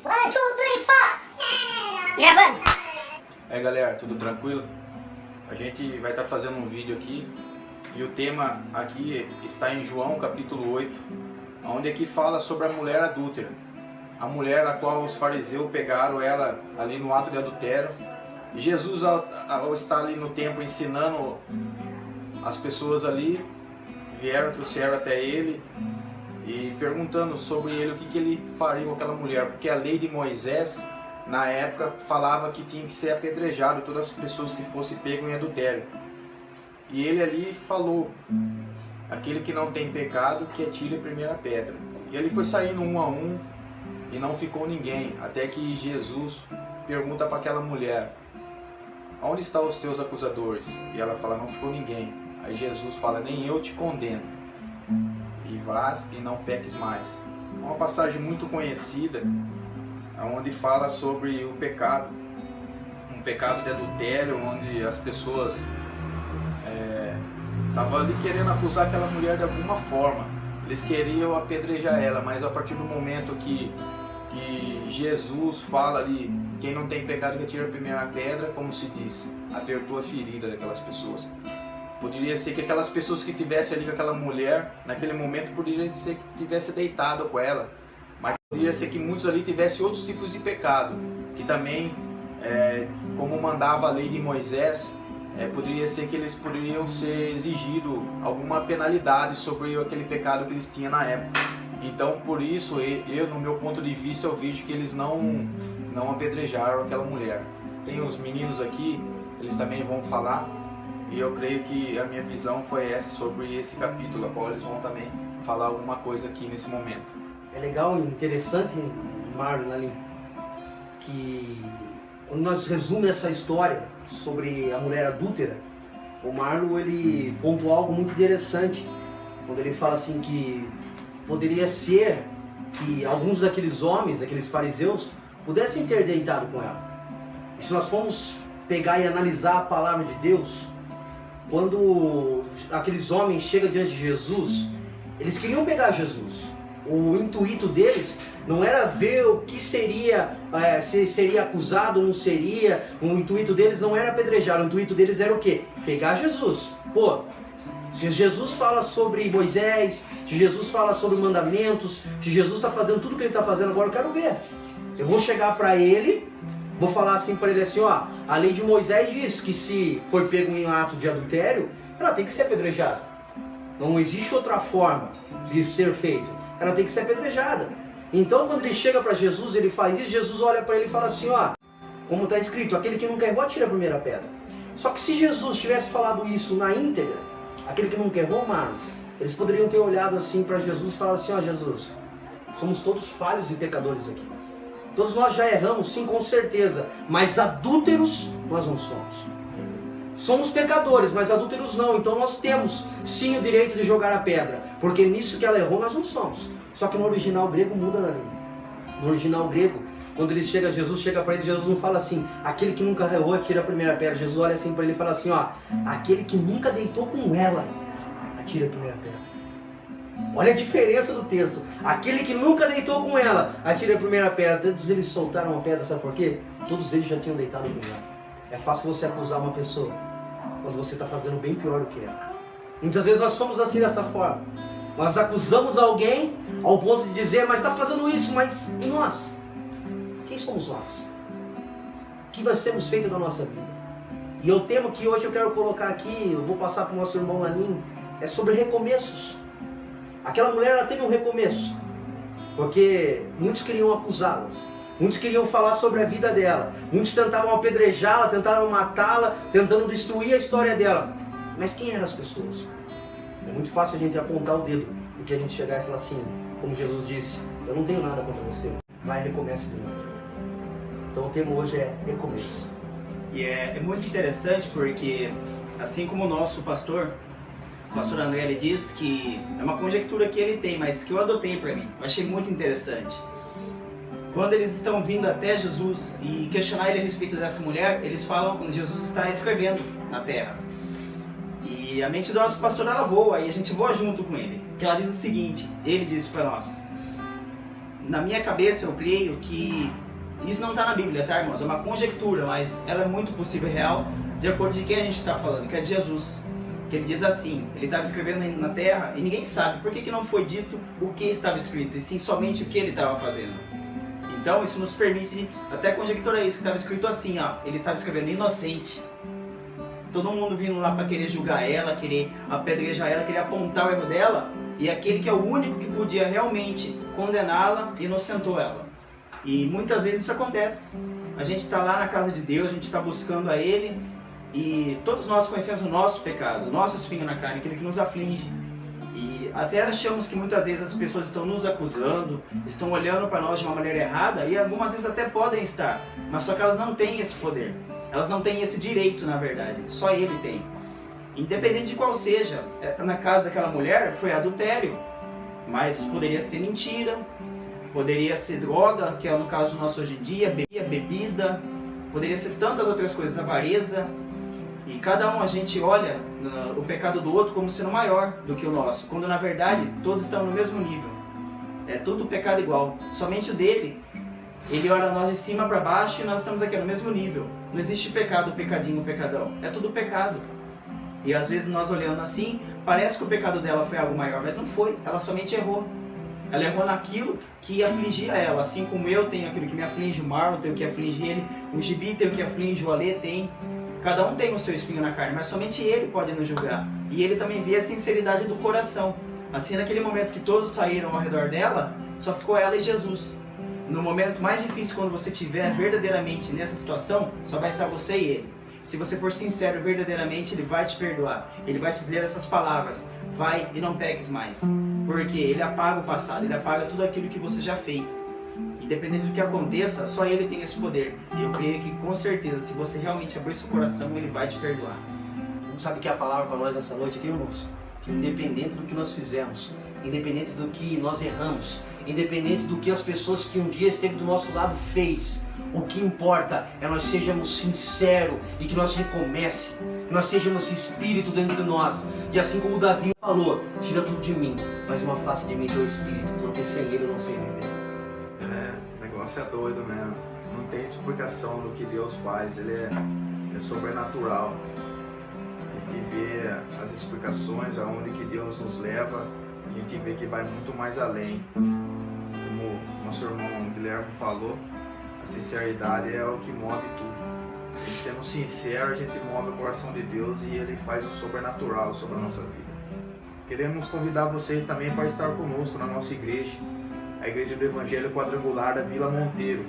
1, 2, 3, 4. Gravando. Aí galera, tudo tranquilo? A gente vai estar fazendo um vídeo aqui e o tema aqui está em João capítulo 8, onde aqui fala sobre a mulher adúltera. A mulher a qual os fariseus pegaram ela ali no ato de adultério. E Jesus, ao estar ali no templo ensinando as pessoas ali, trouxeram até ele e perguntando sobre ele o que ele faria com aquela mulher, porque a lei de Moisés na época falava que tinha que ser apedrejado todas as pessoas que fossem pegam em adultério. E ele ali falou: aquele que não tem pecado, que atire a primeira pedra. E ele foi saindo um a um e não ficou ninguém, até que Jesus pergunta para aquela mulher: onde estão os teus acusadores? E ela fala: não ficou ninguém. Aí Jesus fala: nem eu te condeno, e vás e não peques mais. Uma passagem muito conhecida, onde fala sobre o pecado, um pecado de adultério, onde as pessoas estavam ali querendo acusar aquela mulher de alguma forma. Eles queriam apedrejar ela, mas a partir do momento que Jesus fala ali: quem não tem pecado que atire a primeira pedra, como se diz, apertou a ferida daquelas pessoas. Poderia ser que aquelas pessoas que estivessem ali com aquela mulher, naquele momento, poderia ser que tivesse deitado com ela, mas poderia ser que muitos ali tivessem outros tipos de pecado, que também, como mandava a lei de Moisés, poderia ser que eles poderiam ser exigido alguma penalidade sobre aquele pecado que eles tinham na época. Então, por isso, eu, no meu ponto de vista, eu vejo que eles não apedrejaram aquela mulher. Tem os meninos aqui, eles também vão falar, e eu creio que a minha visão foi essa sobre esse capítulo, a qual eles vão também falar alguma coisa aqui nesse momento. É legal e interessante, Marlon, que quando nós resumimos essa história sobre a mulher adúltera, o Marlon ele pontuou algo muito interessante, quando ele fala assim que poderia ser que alguns daqueles homens, daqueles fariseus, pudessem ter deitado com ela. E se nós formos pegar e analisar a palavra de Deus, quando aqueles homens chegam diante de Jesus, eles queriam pegar Jesus. O intuito deles não era ver o que seria, se seria acusado ou não seria. O intuito deles não era apedrejar, o intuito deles era o quê? Pegar Jesus. Pô, se Jesus fala sobre Moisés, se Jesus fala sobre mandamentos, se Jesus está fazendo tudo o que ele está fazendo agora, eu quero ver. Eu vou chegar para ele, vou falar assim para ele assim, ó, a lei de Moisés diz que se for pego em um ato de adultério, ela tem que ser apedrejada. Não existe outra forma de ser feito. Ela tem que ser apedrejada. Então, quando ele chega para Jesus, ele faz isso, Jesus olha para ele e fala assim, ó, como está escrito, aquele que nunca errou, atira a primeira pedra. Só que se Jesus tivesse falado isso na íntegra, aquele que nunca errou, mano, eles poderiam ter olhado assim para Jesus e falado assim, ó, Jesus, somos todos falhos e pecadores aqui. Todos nós já erramos, sim, com certeza, mas adúlteros nós não somos. Somos pecadores, mas adúlteros não, então nós temos sim o direito de jogar a pedra, porque nisso que ela errou nós não somos. Só que no original grego muda na língua. No original grego, quando ele chega, Jesus chega para ele, Jesus não fala assim, aquele que nunca errou, atira a primeira pedra. Jesus olha assim para ele e fala assim, ó, aquele que nunca deitou com ela, atira a primeira pedra. Olha a diferença do texto. Aquele que nunca deitou com ela, atira a primeira pedra. Todos eles soltaram a pedra, sabe por quê? Todos eles já tinham deitado com ela. É fácil você acusar uma pessoa quando você está fazendo bem pior do que ela. Muitas vezes nós fomos assim dessa forma. Nós acusamos alguém ao ponto de dizer, mas está fazendo isso, mas e nós? Quem somos nós? O que nós temos feito na nossa vida? E eu temo que hoje eu quero colocar aqui, eu vou passar para o nosso irmão Lanin, é sobre recomeços. Aquela mulher, ela teve um recomeço, porque muitos queriam acusá-la, muitos queriam falar sobre a vida dela, muitos tentavam apedrejá-la, tentaram matá-la, tentando destruir a história dela. Mas quem eram as pessoas? É muito fácil a gente apontar o dedo do que a gente chegar e falar assim, como Jesus disse, eu não tenho nada contra você, vai e recomeça de novo. Então o tema hoje é recomeço. E é muito interessante porque, assim como o nosso pastor André, ele diz que é uma conjectura que ele tem, mas que eu adotei para mim. Eu achei muito interessante. Quando eles estão vindo até Jesus e questionar ele a respeito dessa mulher, eles falam quando Jesus está escrevendo na terra. E a mente do nosso pastor, ela voa, e a gente voa junto com ele. Que ela diz o seguinte, ele disse para nós: na minha cabeça eu creio que isso não está na Bíblia, tá, irmãos? É uma conjectura, mas ela é muito possível e real, de acordo de quem a gente está falando, que é de Jesus. Que ele diz assim, ele estava escrevendo na terra e ninguém sabe por que não foi dito o que estava escrito, e sim somente o que ele estava fazendo. Então isso nos permite até conjecturar isso, que estava escrito assim, ó, ele estava escrevendo inocente. Todo mundo vindo lá para querer julgar ela, querer apedrejar ela, querer apontar o erro dela, e aquele que é o único que podia realmente condená-la, inocentou ela. E muitas vezes isso acontece. A gente está lá na casa de Deus, a gente está buscando a Ele, e todos nós conhecemos o nosso pecado, o nosso espinho na carne, aquele que nos aflige. E até achamos que muitas vezes as pessoas estão nos acusando, estão olhando para nós de uma maneira errada, e algumas vezes até podem estar, mas só que elas não têm esse poder. Elas não têm esse direito, na verdade. Só Ele tem. Independente de qual seja, na casa daquela mulher foi adultério, mas poderia ser mentira, poderia ser droga, que é no caso nosso hoje em dia, bebida, poderia ser tantas outras coisas, avareza. E cada um a gente olha o pecado do outro como sendo maior do que o nosso, quando na verdade todos estão no mesmo nível. É tudo pecado igual. Somente o dele, ele olha nós de cima para baixo e nós estamos aqui no mesmo nível. Não existe pecado, pecadinho, pecadão. É tudo pecado. E às vezes nós olhando assim, parece que o pecado dela foi algo maior, mas não foi. Ela somente errou. Ela errou naquilo que afligia ela. Assim como eu tenho aquilo que me aflige, o Marlon tem o que aflige ele, o Gibi tem o que aflige, o Alê tem. Cada um tem o seu espinho na carne, mas somente ele pode nos julgar. E ele também vê a sinceridade do coração. Assim, naquele momento que todos saíram ao redor dela, só ficou ela e Jesus. No momento mais difícil, quando você estiver verdadeiramente nessa situação, só vai estar você e ele. Se você for sincero verdadeiramente, ele vai te perdoar. Ele vai te dizer essas palavras: vai e não peques mais. Porque ele apaga o passado, ele apaga tudo aquilo que você já fez. Independente do que aconteça, só ele tem esse poder. E eu creio que com certeza, se você realmente abrir seu coração, ele vai te perdoar. Não sabe o que é a palavra para nós nessa noite aqui, irmãos? Que independente do que nós fizemos, independente do que nós erramos, independente do que as pessoas que um dia esteve do nosso lado fez, o que importa é nós sejamos sinceros e que nós recomece, que nós sejamos espírito dentro de nós. E assim como Davi falou, tira tudo de mim, mas uma face de mim teu espírito, porque sem ele eu não sei viver. O negócio é doido mesmo. Não tem explicação do que Deus faz. Ele é sobrenatural. A gente vê as explicações, aonde que Deus nos leva. A gente vê que vai muito mais além. Como o nosso irmão Guilherme falou, a sinceridade é o que move tudo. E sendo sincero, a gente move o coração de Deus e Ele faz o sobrenatural sobre a nossa vida. Queremos convidar vocês também para estar conosco na nossa igreja, a Igreja do Evangelho Quadrangular da Vila Monteiro,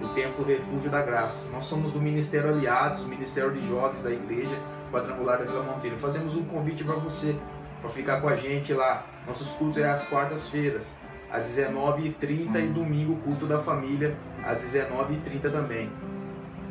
o Templo Refúgio da Graça. Nós somos do Ministério Aliados, o Ministério de Jovens da Igreja Quadrangular da Vila Monteiro. Fazemos um convite para você, para ficar com a gente lá. Nossos cultos é às quartas-feiras, às 19h30 e domingo o culto da família, às 19h30 também.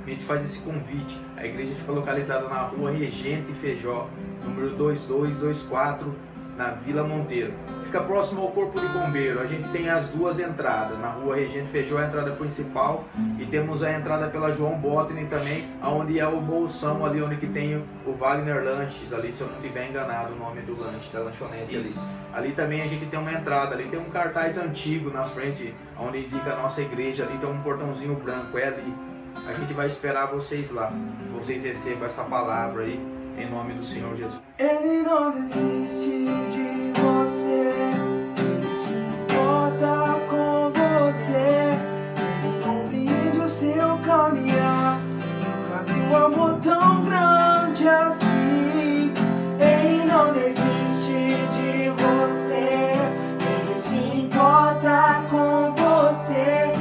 A gente faz esse convite. A igreja fica localizada na rua Regente Feijó, número 2224, na Vila Monteiro. Fica próximo ao Corpo de Bombeiro. A gente tem as duas entradas. Na rua Regente Feijó, a entrada principal, e temos a entrada pela João Botany também, onde é o bolsão ali, onde que tem o Wagner Lanches, ali, se eu não estiver enganado o nome do lanche, da lanchonete ali. Ali também a gente tem uma entrada, ali tem um cartaz antigo na frente, onde indica a nossa igreja, ali tem um portãozinho branco, é ali. A gente vai esperar vocês lá. Vocês recebam essa palavra aí, em nome do Senhor Jesus. Ele não desiste de você, ele se importa com você, ele compreende o seu caminhar. Nunca vi um amor tão grande assim. Ele não desiste de você, ele se importa com você,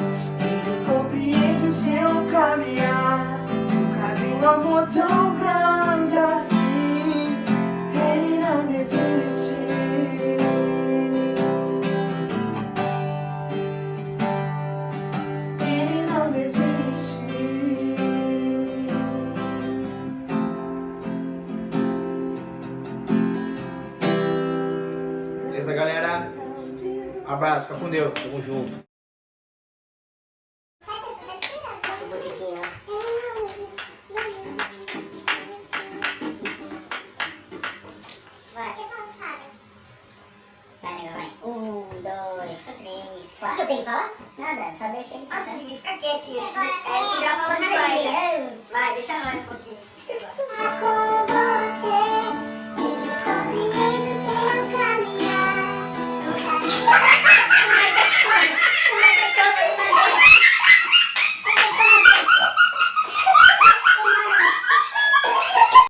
ele compreende o seu caminhar. Nunca vi um amor tão grande assim. Ele não desiste. Ele não desiste. Beleza, galera? Um abraço, fica com Deus. Tamo junto. Vai, nego, vai. 1, 2, 3, 4. eu tenho que falar? Nada, só deixa ele Nossa, passar. Jimmy, fica quietinho. Você já falou demais, né? Vai, deixa nós um pouquinho.